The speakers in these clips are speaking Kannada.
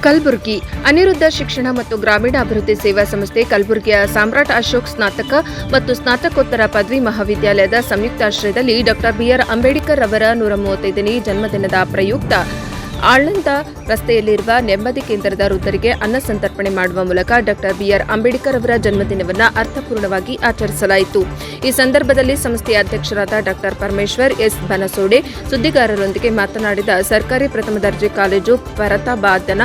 ಕಲಬುರಗಿ ಅನಿರುದ್ಧ ಶಿಕ್ಷಣ ಮತ್ತು ಗ್ರಾಮೀಣಾಭಿವೃದ್ಧಿ ಸೇವಾ ಸಂಸ್ಥೆ ಕಲಬುರಗಿಯ ಸಾಮ್ರಾಟ್ ಅಶೋಕ್ ಸ್ನಾತಕ ಮತ್ತು ಸ್ನಾತಕೋತ್ತರ ಪದವಿ ಮಹಾವಿದ್ಯಾಲಯದ ಸಂಯುಕ್ತಾಶ್ರಯದಲ್ಲಿ ಡಾ ಬಿಆರ್ ಅಂಬೇಡ್ಕರ್ ಅವರ 135ನೇ ಜನ್ಮದಿನದ ಪ್ರಯುಕ್ತ ಆಳಂದ ರಸ್ತೆಯಲ್ಲಿರುವ ನೆಮ್ಮದಿ ಕೇಂದ್ರದ ವೃದ್ಧರಿಗೆ ಅನ್ನ ಸಂತರ್ಪಣೆ ಮಾಡುವ ಮೂಲಕ ಡಾ ಬಿಆರ್ ಅಂಬೇಡ್ಕರ್ ಅವರ ಜನ್ಮದಿನವನ್ನು ಅರ್ಥಪೂರ್ಣವಾಗಿ ಆಚರಿಸಲಾಯಿತು. ಈ ಸಂದರ್ಭದಲ್ಲಿ ಸಂಸ್ಥೆಯ ಅಧ್ಯಕ್ಷರಾದ ಡಾ ಪರಮೇಶ್ವರ್ ಎಸ್ ಬನಸೋಡೆ ಸುದ್ದಿಗಾರರೊಂದಿಗೆ ಮಾತನಾಡಿದ ಸರ್ಕಾರಿ ಪ್ರಥಮ ದರ್ಜೆ ಕಾಲೇಜು ಪರತಾಬಾದನ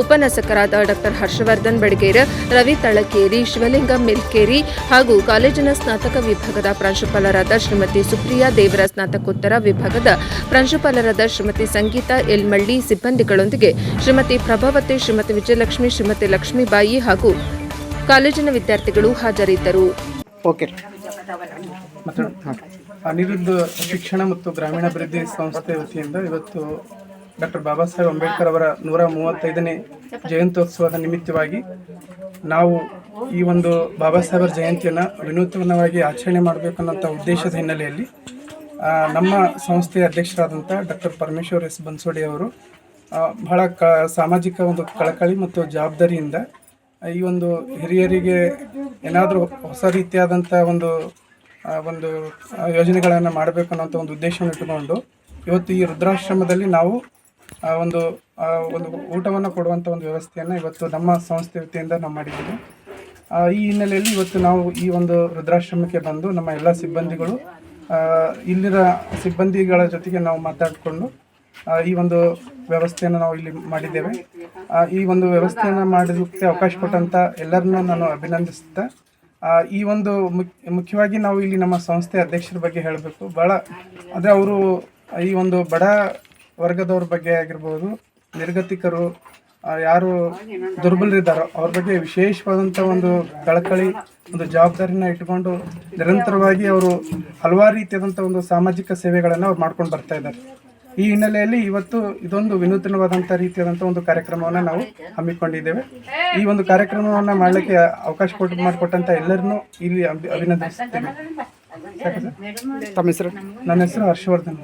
ಉಪನ್ಯಾಸಕರಾದ ಡಾ ಹರ್ಷವರ್ಧನ್ ಬಡಗೇರ್, ರವಿ ತಳಕೇರಿ, ಶಿವಲಿಂಗಂ ಮಿಲ್ಕೇರಿ ಹಾಗೂ ಕಾಲೇಜಿನ ಸ್ನಾತಕ ವಿಭಾಗದ ಪ್ರಾಂಶುಪಾಲರಾದ ಶ್ರೀಮತಿ ಸುಪ್ರಿಯಾ, ದೇವರ ಸ್ನಾತಕೋತ್ತರ ವಿಭಾಗದ ಪ್ರಾಂಶುಪಾಲರಾದ ಶ್ರೀಮತಿ ಸಂಗೀತಾ ಎಲ್ಮಳ್ಳಿ, ಸಿಬ್ಬಂದಿಗಳೊಂದಿಗೆ ಶ್ರೀಮತಿ ಪ್ರಭಾವತಿ, ಶ್ರೀಮತಿ ವಿಜಯಲಕ್ಷ್ಮಿ, ಶ್ರೀಮತಿ ಲಕ್ಷ್ಮೀಬಾಯಿ ಹಾಗೂ ಕಾಲೇಜಿನ ವಿದ್ಯಾರ್ಥಿಗಳು ಹಾಜರಿದ್ದರು. ಅನಿರುದ್ಧ ಶಿಕ್ಷಣ ಮತ್ತು ಗ್ರಾಮೀಣಾಭಿವೃದ್ಧಿ ಸಂಸ್ಥೆ ವತಿಯಿಂದ ಇವತ್ತು ಡಾಕ್ಟರ್ ಬಾಬಾ ಸಾಹೇಬ್ ಅಂಬೇಡ್ಕರ್ ಅವರ 135ನೇ ಜಯಂತ್ಯೋತ್ಸವದ ನಿಮಿತ್ತವಾಗಿ ನಾವು ಈ ಒಂದು ಬಾಬಾ ಸಾಹೇಬರ ಜಯಂತಿಯನ್ನು ವಿನೂತನವಾಗಿ ಆಚರಣೆ ಮಾಡಬೇಕನ್ನೋಂಥ ಉದ್ದೇಶದ ಹಿನ್ನೆಲೆಯಲ್ಲಿ ನಮ್ಮ ಸಂಸ್ಥೆಯ ಅಧ್ಯಕ್ಷರಾದಂಥ ಡಾಕ್ಟರ್ ಪರಮೇಶ್ವರ್ ಎಸ್ ಬನ್ಸೋಡೆ ಅವರು ಬಹಳ ಸಾಮಾಜಿಕ ಒಂದು ಕಳಕಳಿ ಮತ್ತು ಜವಾಬ್ದಾರಿಯಿಂದ ಈ ಒಂದು ಹಿರಿಯರಿಗೆ ಏನಾದರೂ ಹೊಸ ರೀತಿಯಾದಂಥ ಒಂದು ಯೋಜನೆಗಳನ್ನು ಮಾಡಬೇಕು ಅನ್ನೋಂಥ ಒಂದು ಉದ್ದೇಶವನ್ನು ಇಟ್ಟುಕೊಂಡು ಇವತ್ತು ಈ ವೃದ್ಧಾಶ್ರಮದಲ್ಲಿ ನಾವು ಒಂದು ಊಟವನ್ನು ಕೊಡುವಂಥ ಒಂದು ವ್ಯವಸ್ಥೆಯನ್ನು ಇವತ್ತು ನಮ್ಮ ಸಂಸ್ಥೆ ವತಿಯಿಂದ ನಾವು ಮಾಡಿದ್ದೀವಿ. ಈ ಹಿನ್ನೆಲೆಯಲ್ಲಿ ಇವತ್ತು ನಾವು ಈ ಒಂದು ವೃದ್ಧಾಶ್ರಮಕ್ಕೆ ಬಂದು ನಮ್ಮ ಎಲ್ಲ ಸಿಬ್ಬಂದಿಗಳು ಇಲ್ಲಿನ ಸಿಬ್ಬಂದಿಗಳ ಜೊತೆಗೆ ನಾವು ಮಾತಾಡಿಕೊಂಡು ಈ ಒಂದು ವ್ಯವಸ್ಥೆಯನ್ನು ನಾವು ಇಲ್ಲಿ ಮಾಡಿದ್ದೇವೆ. ಈ ಒಂದು ವ್ಯವಸ್ಥೆಯನ್ನು ಮಾಡೋದಕ್ಕೆ ಅವಕಾಶ ಕೊಟ್ಟಂಥ ಎಲ್ಲರನ್ನೂ ನಾನು ಅಭಿನಂದಿಸುತ್ತಾ ಈ ಒಂದು ಮುಖ್ಯವಾಗಿ ನಾವು ಇಲ್ಲಿ ನಮ್ಮ ಸಂಸ್ಥೆ ಅಧ್ಯಕ್ಷರ ಬಗ್ಗೆ ಹೇಳಬೇಕು. ಭಾಳ ಅಂದರೆ ಅವರು ಈ ಒಂದು ಬಡ ವರ್ಗದವ್ರ ಬಗ್ಗೆ ಆಗಿರ್ಬೋದು, ನಿರ್ಗತಿಕರು, ಯಾರು ದುರ್ಬಲರಿದ್ದಾರೋ ಅವ್ರ ಬಗ್ಗೆ ವಿಶೇಷವಾದಂಥ ಒಂದು ಕಳಕಳಿ, ಒಂದು ಜವಾಬ್ದಾರಿನ ಇಟ್ಕೊಂಡು ನಿರಂತರವಾಗಿ ಅವರು ಹಲವಾರು ರೀತಿಯಾದಂಥ ಒಂದು ಸಾಮಾಜಿಕ ಸೇವೆಗಳನ್ನು ಅವ್ರು ಮಾಡ್ಕೊಂಡು ಬರ್ತಾ ಇದ್ದಾರೆ. ಈ ಹಿನ್ನೆಲೆಯಲ್ಲಿ ಇವತ್ತು ಇದೊಂದು ವಿನೂತನವಾದಂಥ ರೀತಿಯಾದಂಥ ಒಂದು ಕಾರ್ಯಕ್ರಮವನ್ನು ನಾವು ಹಮ್ಮಿಕೊಂಡಿದ್ದೇವೆ. ಈ ಒಂದು ಕಾರ್ಯಕ್ರಮವನ್ನು ಮಾಡಲಿಕ್ಕೆ ಅವಕಾಶ ಮಾಡಿಕೊಟ್ಟಂಥ ಎಲ್ಲರನ್ನೂ ಇಲ್ಲಿ ಅಭಿನಂದಿಸುತ್ತೇನೆ. ತಮ್ಮ ಹೆಸರು? ನನ್ನ ಹೆಸರು ಹರ್ಷವರ್ಧನ್.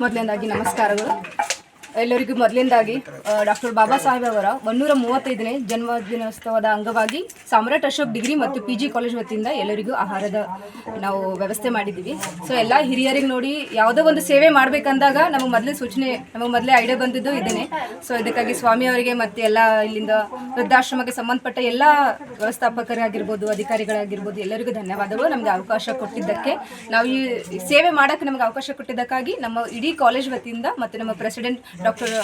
ಮೊದಲನೇದಾಗಿ ನಮಸ್ಕಾರಗಳು ಎಲ್ಲರಿಗೂ. ಮೊದಲನೇದಾಗಿ ಡಾಕ್ಟರ್ ಬಾಬಾ ಸಾಹೇಬ್ ಅವರ 135ನೇ ಜನ್ಮದಿನೋತ್ಸವದ ಅಂಗವಾಗಿ ಸಾಮ್ರಾಟ್ ಅಶೋಕ್ ಡಿಗ್ರಿ ಮತ್ತು PG ಕಾಲೇಜ್ ವತಿಯಿಂದ ಎಲ್ಲರಿಗೂ ಆಹಾರದ ನಾವು ವ್ಯವಸ್ಥೆ ಮಾಡಿದ್ದೀವಿ. ಸೊ ಎಲ್ಲ ಹಿರಿಯರಿಗೆ ನೋಡಿ ಯಾವುದೋ ಒಂದು ಸೇವೆ ಮಾಡಬೇಕಂದಾಗ ನಮಗೆ ಮೊದಲೇ ಐಡಿಯಾ ಬಂದಿದ್ದು ಇದೇನೆ. ಸೊ ಇದಕ್ಕಾಗಿ ಸ್ವಾಮಿ ಅವರಿಗೆ ಮತ್ತು ಎಲ್ಲ ಇಲ್ಲಿಂದ ವೃದ್ಧಾಶ್ರಮಕ್ಕೆ ಸಂಬಂಧಪಟ್ಟ ಎಲ್ಲ ವ್ಯವಸ್ಥಾಪಕರಾಗಿರ್ಬೋದು, ಅಧಿಕಾರಿಗಳಾಗಿರ್ಬೋದು, ಎಲ್ಲರಿಗೂ ಧನ್ಯವಾದಗಳು. ನಮಗೆ ಅವಕಾಶ ಕೊಟ್ಟಿದ್ದಕ್ಕೆ, ನಾವು ಈ ಸೇವೆ ಮಾಡೋಕ್ಕೆ ನಮಗೆ ಅವಕಾಶ ಕೊಟ್ಟಿದ್ದಕ್ಕಾಗಿ ನಮ್ಮ ಇಡೀ ಕಾಲೇಜ್ ವತಿಯಿಂದ ಮತ್ತು ನಮ್ಮ ಪ್ರೆಸಿಡೆಂಟ್ ಡಾಕ್ಟರ್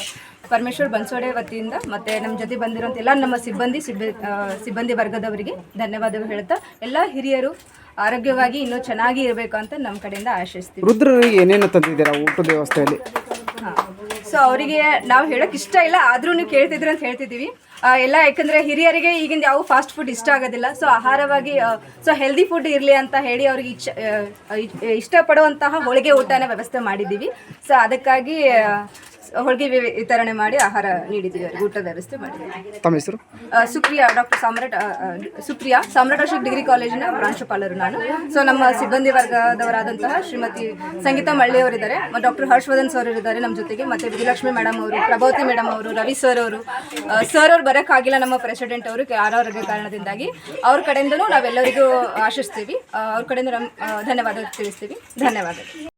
ಪರಮೇಶ್ವರ್ ಬನ್ಸೋಡೆ ವತಿಯಿಂದ ಮತ್ತು ನಮ್ಮ ಜೊತೆ ಬಂದಿರೋಂಥ ಎಲ್ಲ ನಮ್ಮ ಸಿಬ್ಬಂದಿ ವರ್ಗದವರಿಗೆ ಧನ್ಯವಾದಗಳು ಹೇಳ್ತಾ, ಎಲ್ಲ ಹಿರಿಯರು ಆರೋಗ್ಯವಾಗಿ ಇನ್ನೂ ಚೆನ್ನಾಗಿ ಇರಬೇಕು ಅಂತ ನಮ್ಮ ಕಡೆಯಿಂದ ಆಶಿಸ್ತೀವಿ. ವೃದ್ಧರಿಗೆ ಏನೇನು ತಂದಿದ್ದೀರಾ ಊಟದ ವ್ಯವಸ್ಥೆಯಲ್ಲಿ? ಸೊ ಅವರಿಗೆ ನಾವು ಹೇಳೋಕ್ಕೆ ಇಷ್ಟ ಇಲ್ಲ, ಆದರೂ ನೀವು ಕೇಳ್ತಿದ್ರಿ ಅಂತ ಹೇಳ್ತಿದ್ದೀವಿ ಎಲ್ಲ. ಯಾಕಂದರೆ ಹಿರಿಯರಿಗೆ ಈಗಿಂದ ಯಾವ ಫಾಸ್ಟ್ ಫುಡ್ ಇಷ್ಟ ಆಗೋದಿಲ್ಲ. ಸೊ ಆಹಾರವಾಗಿ ಹೆಲ್ದಿ ಫುಡ್ ಇರಲಿ ಅಂತ ಹೇಳಿ ಅವ್ರಿಗೆ ಇಷ್ಟಪಡುವಂತಹ ಹೋಳಿಗೆ ಊಟನ ವ್ಯವಸ್ಥೆ ಮಾಡಿದ್ದೀವಿ. ಸೊ ಅದಕ್ಕಾಗಿ ಹೋಳಿಗೆ ವಿತರಣೆ ಮಾಡಿ ಆಹಾರ ನೀಡಿದ್ದೀವಿ, ಅವ್ರಿಗೆ ಊಟದ ವ್ಯವಸ್ಥೆ ಮಾಡಿದ್ದೀವಿ. ತಮ್ಮ ಹೆಸರು? ಸುಪ್ರಿಯಾ, ಡಾಕ್ಟರ್ ಸಾಮ್ರಾಟ್ ಅಶೋಕ್ ಡಿಗ್ರಿ ಕಾಲೇಜಿನ ಪ್ರಾಂಶುಪಾಲರು ನಾನು. ಸೊ ನಮ್ಮ ಸಿಬ್ಬಂದಿ ವರ್ಗದವರಾದಂತಹ ಶ್ರೀಮತಿ ಸಂಗೀತಾ ಮಳ್ಳಿ ಅವರಿದ್ದಾರೆ, ಡಾಕ್ಟರ್ ಹರ್ಷವರ್ಧನ್ ಸರ್ ಇದ್ದಾರೆ ನಮ್ಮ ಜೊತೆಗೆ, ಮತ್ತು ವಿಜಯಲಕ್ಷ್ಮಿ ಮೇಡಮ್ ಅವರು, ಪ್ರಭಾವತಿ ಮೇಡಮ್ ಅವರು, ರವಿ ಸರ್ ಅವರು ಬರೋಕ್ಕಾಗಿಲ್ಲ ನಮ್ಮ ಪ್ರೆಸಿಡೆಂಟ್ ಅವರು ಅನಾರೋಗ್ಯ ಕಾರಣದಿಂದಾಗಿ. ಅವ್ರ ಕಡೆಯಿಂದಲೂ ನಾವೆಲ್ಲರಿಗೂ ಆಶಿಸ್ತೀವಿ, ಅವ್ರ ಕಡೆಯಿಂದ ಧನ್ಯವಾದ ತಿಳಿಸ್ತೀವಿ. ಧನ್ಯವಾದ.